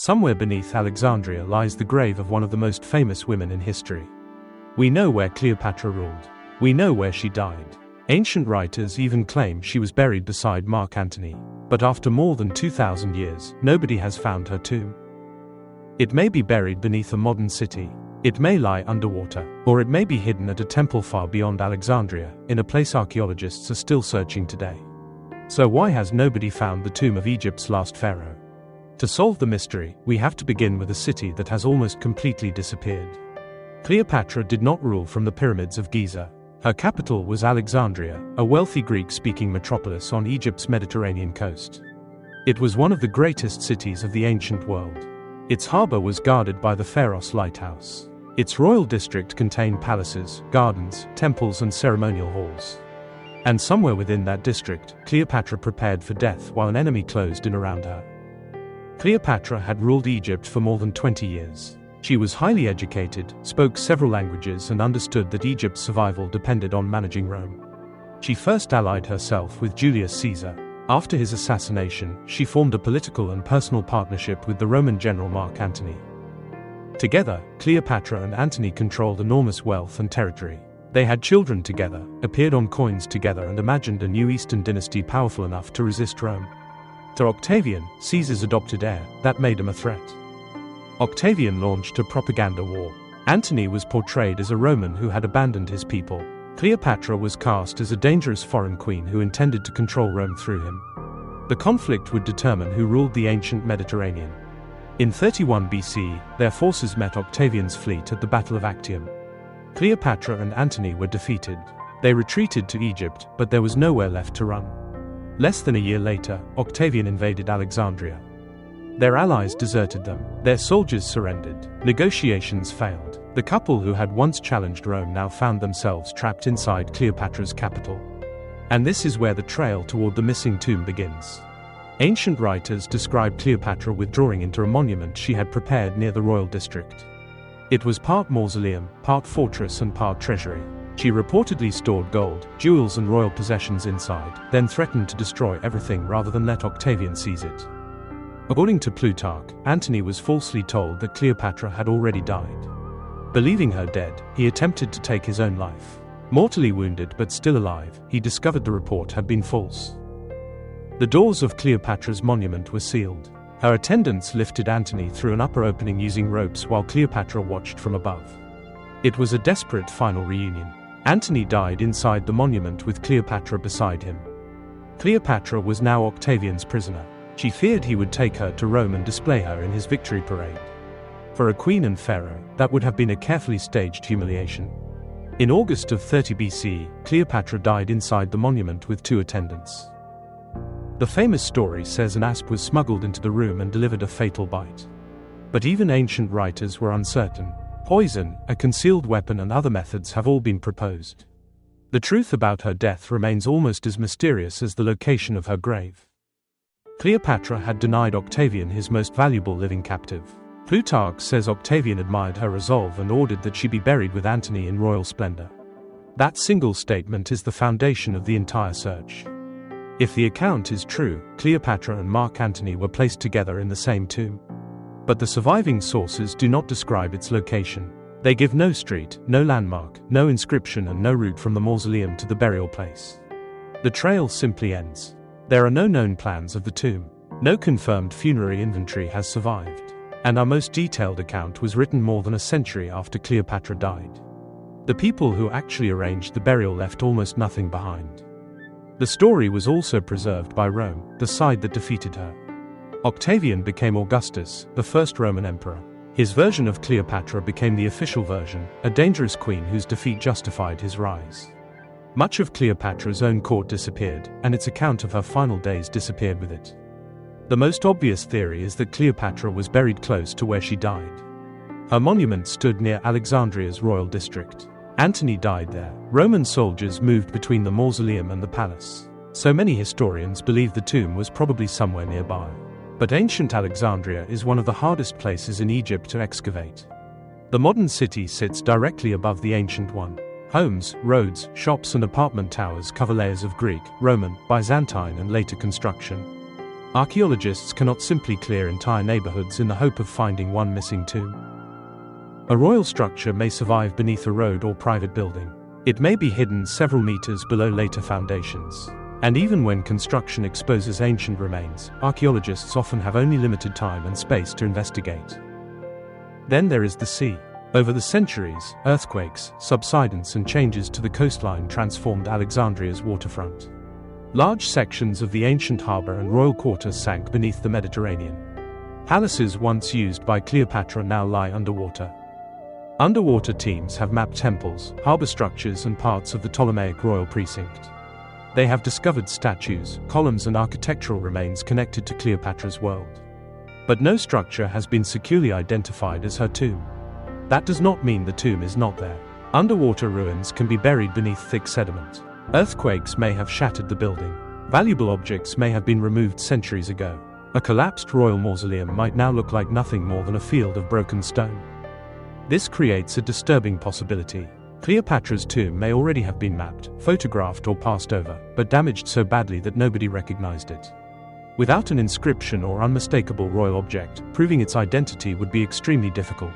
Somewhere beneath Alexandria lies the grave of one of the most famous women in history. We know where Cleopatra ruled. We know where she died. Ancient writers even claim she was buried beside Mark Antony. But after more than 2,000 years, nobody has found her tomb. It may be buried beneath a modern city. It may lie underwater, or it may be hidden at a temple far beyond Alexandria, in a place archaeologists are still searching today. So why has nobody found the tomb of Egypt's last pharaoh? To solve the mystery, we have to begin with a city that has almost completely disappeared. Cleopatra did not rule from the pyramids of Giza. Her capital was Alexandria, a wealthy Greek-speaking metropolis on Egypt's Mediterranean coast. It was one of the greatest cities of the ancient world. Its harbor was guarded by the Pharos lighthouse. Its royal district contained palaces, gardens, temples and ceremonial halls. And somewhere within that district, Cleopatra prepared for death while an enemy closed in around her. Cleopatra had ruled Egypt for more than 20 years. She was highly educated, spoke several languages and understood that Egypt's survival depended on managing Rome. She first allied herself with Julius Caesar. After his assassination, she formed a political and personal partnership with the Roman general Mark Antony. Together, Cleopatra and Antony controlled enormous wealth and territory. They had children together, appeared on coins together and imagined a new Eastern dynasty powerful enough to resist Rome. To Octavian, Caesar's adopted heir, that made him a threat. Octavian launched a propaganda war. Antony was portrayed as a Roman who had abandoned his people. Cleopatra was cast as a dangerous foreign queen who intended to control Rome through him. The conflict would determine who ruled the ancient Mediterranean. In 31 BC, their forces met Octavian's fleet at the Battle of Actium. Cleopatra and Antony were defeated. They retreated to Egypt, but there was nowhere left to run. Less than a year later, Octavian invaded Alexandria. Their allies deserted them. Their soldiers surrendered. Negotiations failed. The couple who had once challenged Rome now found themselves trapped inside Cleopatra's capital. And this is where the trail toward the missing tomb begins. Ancient writers describe Cleopatra withdrawing into a monument she had prepared near the royal district. It was part mausoleum, part fortress and part treasury. She reportedly stored gold, jewels and royal possessions inside, then threatened to destroy everything rather than let Octavian seize it. According to Plutarch, Antony was falsely told that Cleopatra had already died. Believing her dead, he attempted to take his own life. Mortally wounded but still alive, he discovered the report had been false. The doors of Cleopatra's monument were sealed. Her attendants lifted Antony through an upper opening using ropes while Cleopatra watched from above. It was a desperate final reunion. Antony died inside the monument with Cleopatra beside him. Cleopatra was now Octavian's prisoner. She feared he would take her to Rome and display her in his victory parade. For a queen and pharaoh, that would have been a carefully staged humiliation. In August of 30 BC, Cleopatra died inside the monument with 2 attendants. The famous story says an asp was smuggled into the room and delivered a fatal bite. But even ancient writers were uncertain. Poison, a concealed weapon and other methods have all been proposed. The truth about her death remains almost as mysterious as the location of her grave. Cleopatra had denied Octavian his most valuable living captive. Plutarch says Octavian admired her resolve and ordered that she be buried with Antony in royal splendor. That single statement is the foundation of the entire search. If the account is true, Cleopatra and Mark Antony were placed together in the same tomb. But the surviving sources do not describe its location. They give no street, no landmark, no inscription and no route from the mausoleum to the burial place. The trail simply ends. There are no known plans of the tomb. No confirmed funerary inventory has survived. And our most detailed account was written more than a century after Cleopatra died. The people who actually arranged the burial left almost nothing behind. The story was also preserved by Rome, the side that defeated her. Octavian became Augustus, the first Roman emperor. His version of Cleopatra became the official version, a dangerous queen whose defeat justified his rise. Much of Cleopatra's own court disappeared, and its account of her final days disappeared with it. The most obvious theory is that Cleopatra was buried close to where she died. Her monument stood near Alexandria's royal district. Antony died there. Roman soldiers moved between the mausoleum and the palace. So many historians believe the tomb was probably somewhere nearby. But ancient Alexandria is one of the hardest places in Egypt to excavate. The modern city sits directly above the ancient one. Homes, roads, shops and apartment towers cover layers of Greek, Roman, Byzantine and later construction. Archaeologists cannot simply clear entire neighborhoods in the hope of finding one missing tomb. A royal structure may survive beneath a road or private building. It may be hidden several meters below later foundations. And even when construction exposes ancient remains, archaeologists often have only limited time and space to investigate. Then there is the sea. Over the centuries, earthquakes, subsidence and changes to the coastline transformed Alexandria's waterfront. Large sections of the ancient harbor and royal quarter sank beneath the Mediterranean. Palaces once used by Cleopatra now lie underwater. Underwater teams have mapped temples, harbor structures and parts of the Ptolemaic royal precinct. They have discovered statues, columns and architectural remains connected to Cleopatra's world. But no structure has been securely identified as her tomb. That does not mean the tomb is not there. Underwater ruins can be buried beneath thick sediment. Earthquakes may have shattered the building. Valuable objects may have been removed centuries ago. A collapsed royal mausoleum might now look like nothing more than a field of broken stone. This creates a disturbing possibility. Cleopatra's tomb may already have been mapped, photographed or passed over, but damaged so badly that nobody recognized it. Without an inscription or unmistakable royal object, proving its identity would be extremely difficult.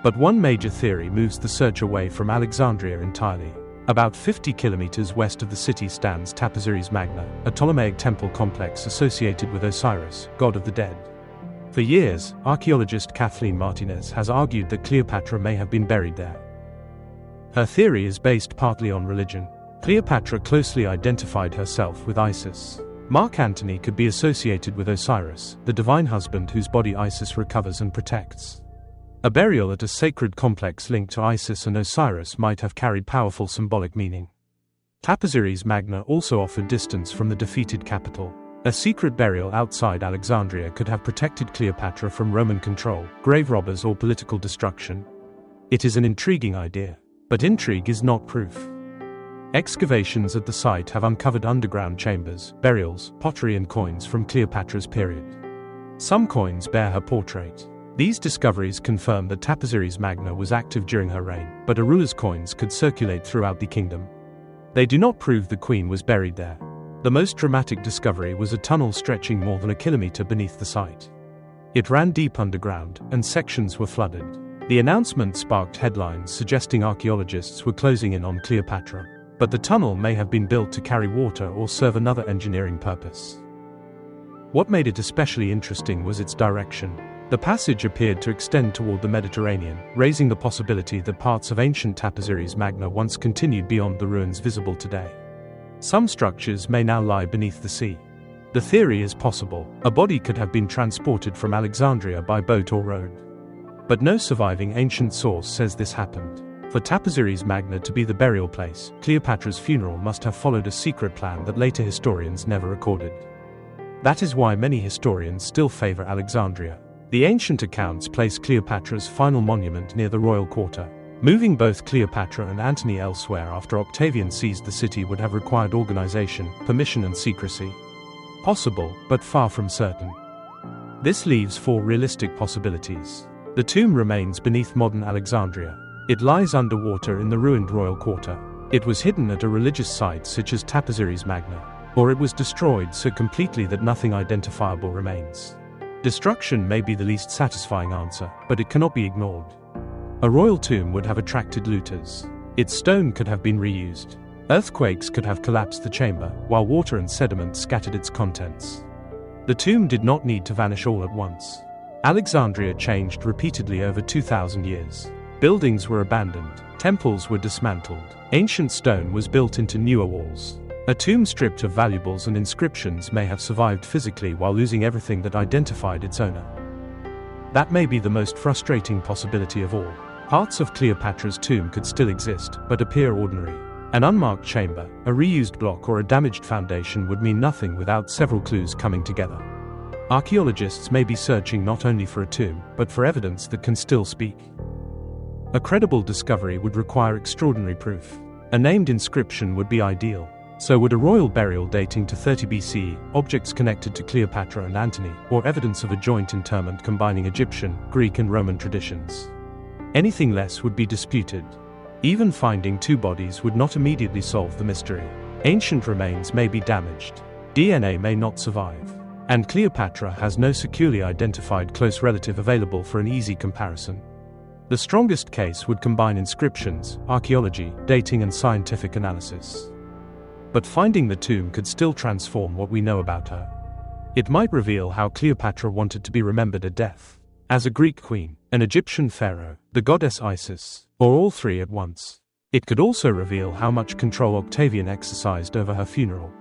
But one major theory moves the search away from Alexandria entirely. About 50 kilometers west of the city stands Taposiris Magna, a Ptolemaic temple complex associated with Osiris, god of the dead. For years, archaeologist Kathleen Martinez has argued that Cleopatra may have been buried there. Her theory is based partly on religion. Cleopatra closely identified herself with Isis. Mark Antony could be associated with Osiris, the divine husband whose body Isis recovers and protects. A burial at a sacred complex linked to Isis and Osiris might have carried powerful symbolic meaning. Taposiris Magna also offered distance from the defeated capital. A secret burial outside Alexandria could have protected Cleopatra from Roman control, grave robbers or political destruction. It is an intriguing idea. But intrigue is not proof. Excavations at the site have uncovered underground chambers, burials, pottery and coins from Cleopatra's period. Some coins bear her portrait. These discoveries confirm that Taposiris Magna was active during her reign, but a ruler's coins could circulate throughout the kingdom. They do not prove the queen was buried there. The most dramatic discovery was a tunnel stretching more than a kilometer beneath the site. It ran deep underground, and sections were flooded. The announcement sparked headlines suggesting archaeologists were closing in on Cleopatra, but the tunnel may have been built to carry water or serve another engineering purpose. What made it especially interesting was its direction. The passage appeared to extend toward the Mediterranean, raising the possibility that parts of ancient Taposiris Magna once continued beyond the ruins visible today. Some structures may now lie beneath the sea. The theory is possible. A body could have been transported from Alexandria by boat or road. But no surviving ancient source says this happened. For Taposiris Magna to be the burial place, Cleopatra's funeral must have followed a secret plan that later historians never recorded. That is why many historians still favor Alexandria. The ancient accounts place Cleopatra's final monument near the royal quarter. Moving both Cleopatra and Antony elsewhere after Octavian seized the city would have required organization, permission and secrecy. Possible, but far from certain. This leaves four realistic possibilities. The tomb remains beneath modern Alexandria. It lies underwater in the ruined royal quarter. It was hidden at a religious site such as Taposiris Magna. Or it was destroyed so completely that nothing identifiable remains. Destruction may be the least satisfying answer, but it cannot be ignored. A royal tomb would have attracted looters. Its stone could have been reused. Earthquakes could have collapsed the chamber, while water and sediment scattered its contents. The tomb did not need to vanish all at once. Alexandria changed repeatedly over 2,000 years. Buildings were abandoned, temples were dismantled, ancient stone was built into newer walls. A tomb stripped of valuables and inscriptions may have survived physically while losing everything that identified its owner. That may be the most frustrating possibility of all. Parts of Cleopatra's tomb could still exist, but appear ordinary. An unmarked chamber, a reused block or a damaged foundation would mean nothing without several clues coming together. Archaeologists may be searching not only for a tomb, but for evidence that can still speak. A credible discovery would require extraordinary proof. A named inscription would be ideal. So would a royal burial dating to 30 BCE, objects connected to Cleopatra and Antony, or evidence of a joint interment combining Egyptian, Greek and Roman traditions. Anything less would be disputed. Even finding two bodies would not immediately solve the mystery. Ancient remains may be damaged. DNA may not survive. And Cleopatra has no securely identified close relative available for an easy comparison. The strongest case would combine inscriptions, archaeology, dating and scientific analysis. But finding the tomb could still transform what we know about her. It might reveal how Cleopatra wanted to be remembered at death, as a Greek queen, an Egyptian pharaoh, the goddess Isis, or all three at once. It could also reveal how much control Octavian exercised over her funeral.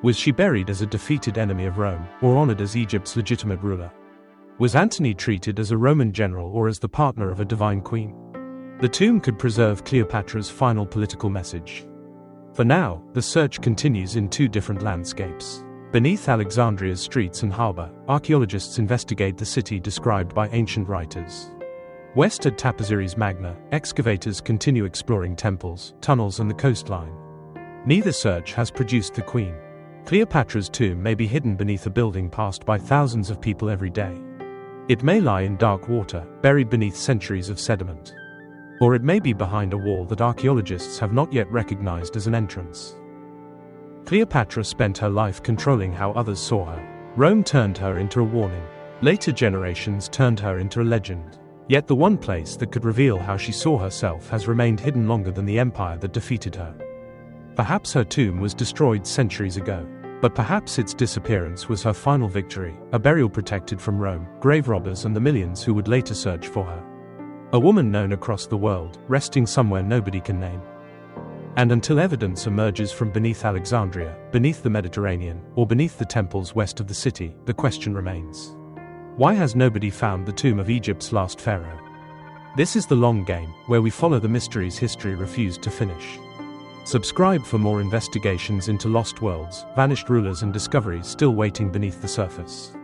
Was she buried as a defeated enemy of Rome, or honored as Egypt's legitimate ruler? Was Antony treated as a Roman general or as the partner of a divine queen? The tomb could preserve Cleopatra's final political message. For now, the search continues in two different landscapes. Beneath Alexandria's streets and harbor, archaeologists investigate the city described by ancient writers. West at Taposiris Magna, excavators continue exploring temples, tunnels and the coastline. Neither search has produced the queen. Cleopatra's tomb may be hidden beneath a building passed by thousands of people every day. It may lie in dark water, buried beneath centuries of sediment. Or it may be behind a wall that archaeologists have not yet recognized as an entrance. Cleopatra spent her life controlling how others saw her. Rome turned her into a warning. Later generations turned her into a legend. Yet the one place that could reveal how she saw herself has remained hidden longer than the empire that defeated her. Perhaps her tomb was destroyed centuries ago. But perhaps its disappearance was her final victory, a burial protected from Rome, grave robbers and the millions who would later search for her. A woman known across the world, resting somewhere nobody can name. And until evidence emerges from beneath Alexandria, beneath the Mediterranean, or beneath the temples west of the city, the question remains. Why has nobody found the tomb of Egypt's last pharaoh? This is the long game, where we follow the mysteries history refused to finish. Subscribe for more investigations into lost worlds, vanished rulers and discoveries still waiting beneath the surface.